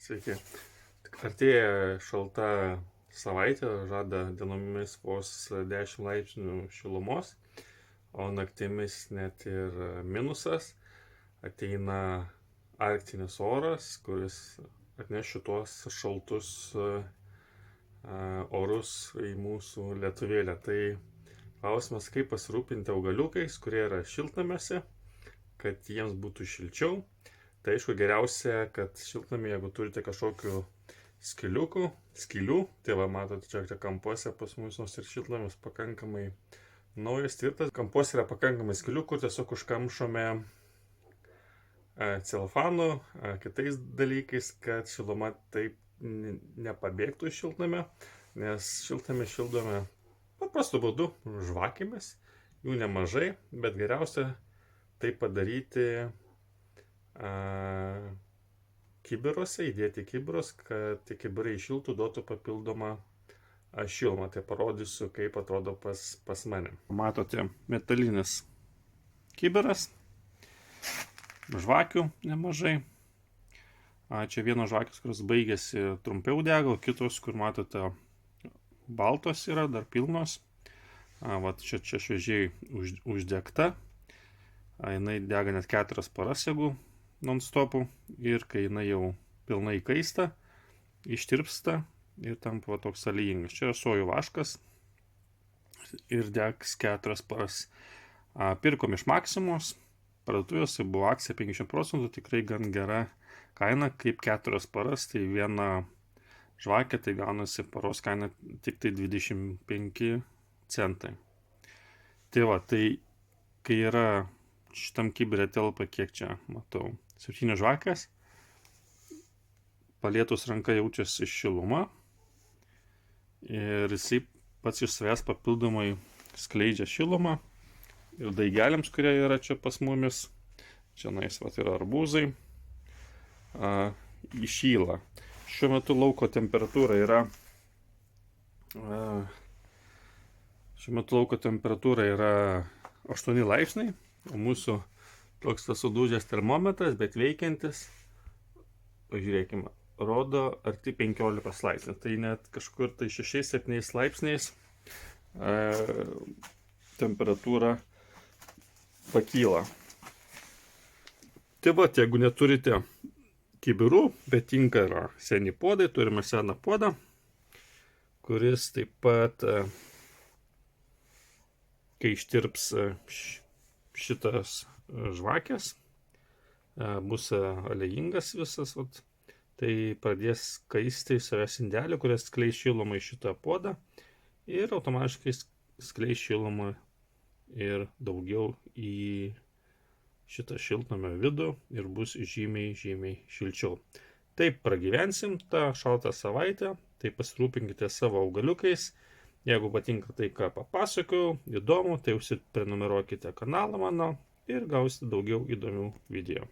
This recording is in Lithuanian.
Sveiki. Artėja šalta savaitė, žada dienomis vos 10 laipsnių šilumos, o naktimis net ir minusas. Ateina arktinis oras, kuris atneš šitos šaltus orus į mūsų lietuvėlę. Tai klausimas, kaip pasirūpinti augaliukais, kurie yra šiltnamiuose, kad jiems būtų šilčiau. Tai aišku, geriausia, kad šiltnamį, jeigu turite kažkokių skylių, tai va, matote, čia kampuose pas mus, nors ir šiltnamis pakankamai naujas, tvirtas. Kampuose yra pakankamai skylių, kur tiesiog užkamšome celofanu, kitais dalykais, kad šiluma taip nepabėgtų iš šiltnamio, nes šiltnamį šildome paprastu būdu žvakėmis, jų nemažai, bet geriausia tai padaryti kibiruose, įdėti kibirus, kad tie kibirai šiltų, duotų papildomą šilumą. Tai parodysiu, kaip atrodo pas mane. Matote, metalinis kibiras, žvakių nemažai. Čia vienos žvakės, kurios baigėsi trumpiau dega, kitos, kur matote, baltos yra, dar pilnos. Vat čia šviežiai uždegta. Jinai dega net 4 paras, jeigu non-stopų. Ir kai jinai jau pilnai kaista, ištirpsta ir tampa toks aliejingas. Čia yra sojų vaškas ir degs 4 paras. Pirkom iš Maksimos. Parduotuvėse buvo akcija 50%, tikrai gan gera kaina, kaip 4 paras, tai viena žvakė, tai gaunasi paros kaina tik tai 25 centai. Tai va, tai kai yra šitam kibirė telpa, kiek čia matau, 7 žvakės, palietus ranka jaučiasi šiluma ir jisai pats iš savęs papildomai skleidžia šilumą. Ir daigeliams, kurie yra čia pas mumis, čia vat yra arbūzai, įšyla. Šiuo metu lauko temperatūra yra 8 laipsniai, o mūsų toks sudūžęs termometras, bet veikiantis, pažiūrėkime, rodo arti 15 laipsnių. Tai net kažkur tai 6-7 laipsniais temperatūra pakyla. Tai va, jeigu neturite kibirų, bet tinka yra seni puodai, turime seną puodą, kuris taip pat, kai ištirps šitas žvakės, bus aliejingas visas, vat, tai pradės kaisti savęs indelį, kuris skleis šilumą į šitą puodą ir automatiškai skleis šilumą ir daugiau į šitą šiltnamio vidų ir bus žymiai šilčiau. Taip pragyvensim tą šaltą savaitę, tai pasirūpinkite savo augaliukais. Jeigu patinka tai, ką papasakojau, įdomu, tai užsiprenumeruokite kanalą mano ir gausite daugiau įdomių video.